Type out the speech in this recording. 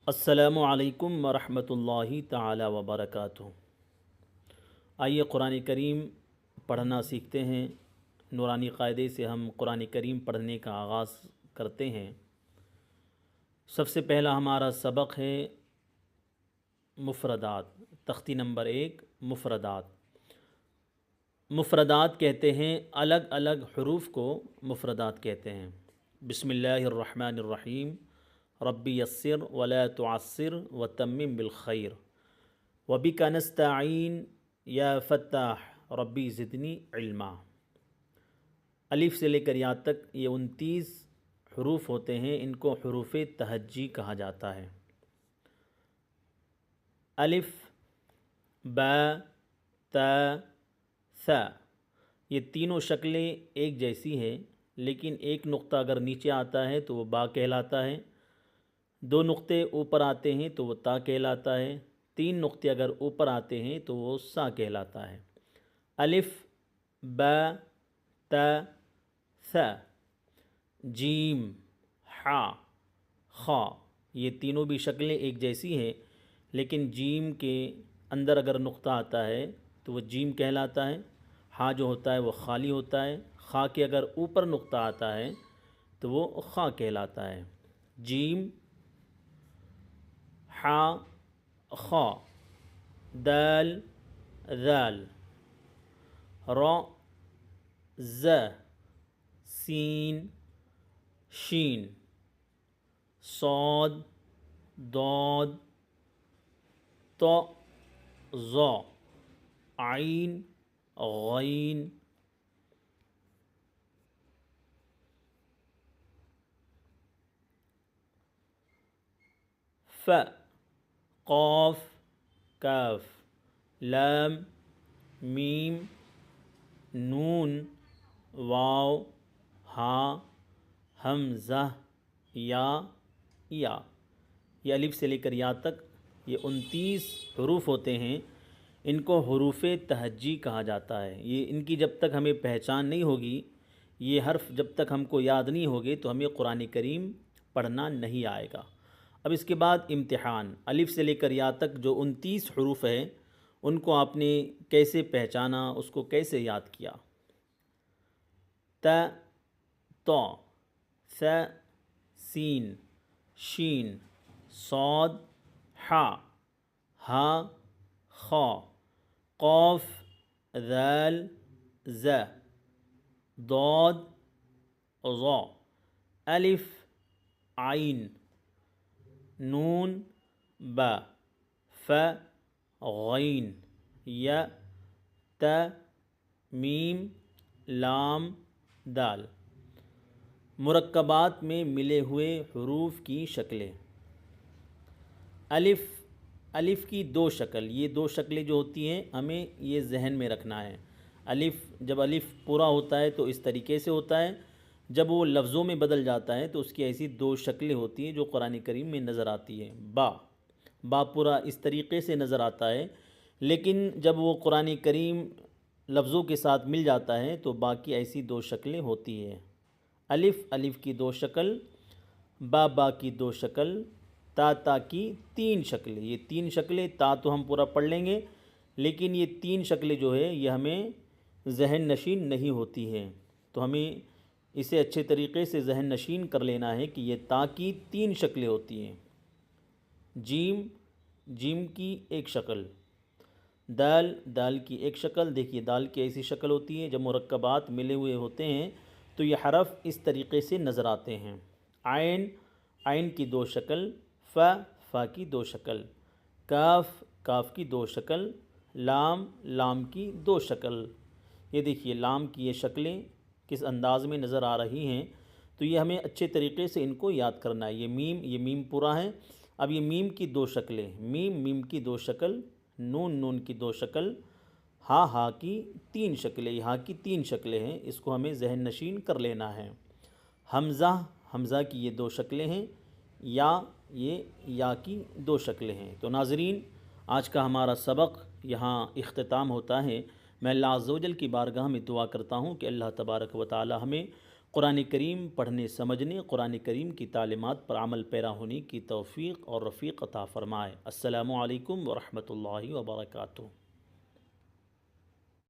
السلام علیکم ورحمۃ اللہ تعالی وبرکاتہ۔ آئیے قرآن کریم پڑھنا سیکھتے ہیں۔ نورانی قاعدے سے ہم قرآن کریم پڑھنے کا آغاز کرتے ہیں۔ سب سے پہلا ہمارا سبق ہے مفردات۔ تختی نمبر 1 مفردات۔ مفردات کہتے ہیں الگ الگ حروف کو مفردات کہتے ہیں۔ بسم اللہ الرحمن الرحیم۔ ربی یسر ولا تعسر وتمم بالخیر وبک نستعین یا فتاح ربی زدنی علما۔ الف سے لے کر یا تک یہ 29 حروف ہوتے ہیں، ان کو حروف تہجی کہا جاتا ہے۔ الف، با، تا، ثا، یہ تینوں شکلیں ایک جیسی ہیں، لیکن ایک نقطہ اگر نیچے آتا ہے تو وہ با کہلاتا ہے، 2 نقطے اوپر آتے ہیں تو وہ تا کہلاتا ہے، 3 نقطے اگر اوپر آتے ہیں تو وہ سا کہلاتا ہے۔ الف، با، تا، ثا، جیم، حا، خا، یہ تینوں بھی شکلیں ایک جیسی ہیں، لیکن جیم کے اندر اگر نقطہ آتا ہے تو وہ جیم کہلاتا ہے، ہا جو ہوتا ہے وہ خالی ہوتا ہے، خا کے اگر اوپر نقطہ آتا ہے تو وہ خا کہلاتا ہے۔ جیم، حا، خا، دال، ذال، را، ز، سین، شین، صاد، ضاد، طا، ظا، عین، غین، ف، قاف، کاف، لام، میم، نون، واو، ہا، حمزہ، یا، یہ الف سے لے کر یا تک یہ 29 حروف ہوتے ہیں، ان کو حروف تہجی کہا جاتا ہے۔ یہ ان کی جب تک ہمیں پہچان نہیں ہوگی، یہ حرف جب تک ہم کو یاد نہیں ہوگے تو ہمیں قرآن کریم پڑھنا نہیں آئے گا۔ اب اس کے بعد امتحان۔ الف سے لے کر یا تک جو 29 حروف ہیں ان کو آپ نے کیسے پہچانا، اس کو کیسے یاد کیا؟ تا، طا، ثا، سین، شین، صاد، حا، ہا، خا، قاف، ذال، ز، ضاد، ظا، الف، عین، نون، با، ف، غین، یا، تا، میم، لام، دال۔ مرکبات میں ملے ہوئے حروف کی شکلیں۔ الف کی 2 شکل، یہ 2 شکلیں جو ہوتی ہیں ہمیں یہ ذہن میں رکھنا ہے۔ جب الف پورا ہوتا ہے تو اس طریقے سے ہوتا ہے، جب وہ لفظوں میں بدل جاتا ہے تو اس کی ایسی 2 شکلیں ہوتی ہیں جو قرآن کریم میں نظر آتی ہیں۔ با پورا اس طریقے سے نظر آتا ہے، لیکن جب وہ قرآن کریم لفظوں کے ساتھ مل جاتا ہے تو با کی ایسی 2 شکلیں ہوتی ہیں۔ الف کی 2 شکل، با کی 2 شکل، تا کی 3 شکلیں۔ یہ 3 شکلیں، تا تو ہم پورا پڑھ لیں گے، لیکن یہ 3 شکلیں جو ہے یہ ہمیں ذہن نشین نہیں ہوتی ہیں، تو ہمیں اسے اچھے طریقے سے ذہن نشین کر لینا ہے کہ یہ تا کی 3 شکلیں ہوتی ہیں۔ جیم کی 1 شکل، دال کی 1 شکل۔ دیکھیے دال کی ایسی شکل ہوتی ہے، جب مرکبات ملے ہوئے ہوتے ہیں تو یہ حرف اس طریقے سے نظر آتے ہیں۔ عین کی 2 شکل، فا کی 2 شکل، کاف کی 2 شکل، لام کی 2 شکل۔ یہ دیکھیے لام کی یہ شکلیں کس انداز میں نظر آ رہی ہیں، تو یہ ہمیں اچھے طریقے سے ان کو یاد کرنا ہے۔ یہ میم پورا ہے۔ اب یہ میم کی 2 شکلیں، میم کی 2 شکل، نون کی 2 شکل، ہا کی 3 شکلیں، ہا کی 3 شکلیں ہیں، اس کو ہمیں ذہن نشین کر لینا ہے۔ حمزہ کی یہ 2 شکلیں ہیں، یا کی 2 شکلیں ہیں۔ تو ناظرین، آج کا ہمارا سبق یہاں اختتام ہوتا ہے۔ میں اللہ عز و جل کی بارگاہ میں دعا کرتا ہوں کہ اللہ تبارک و تعالی ہمیں قرآن کریم پڑھنے سمجھنے، قرآن کریم کی تعلیمات پر عمل پیرا ہونے کی توفیق اور رفیق عطا فرمائے۔ السلام علیکم ورحمۃ اللہ وبرکاتہ۔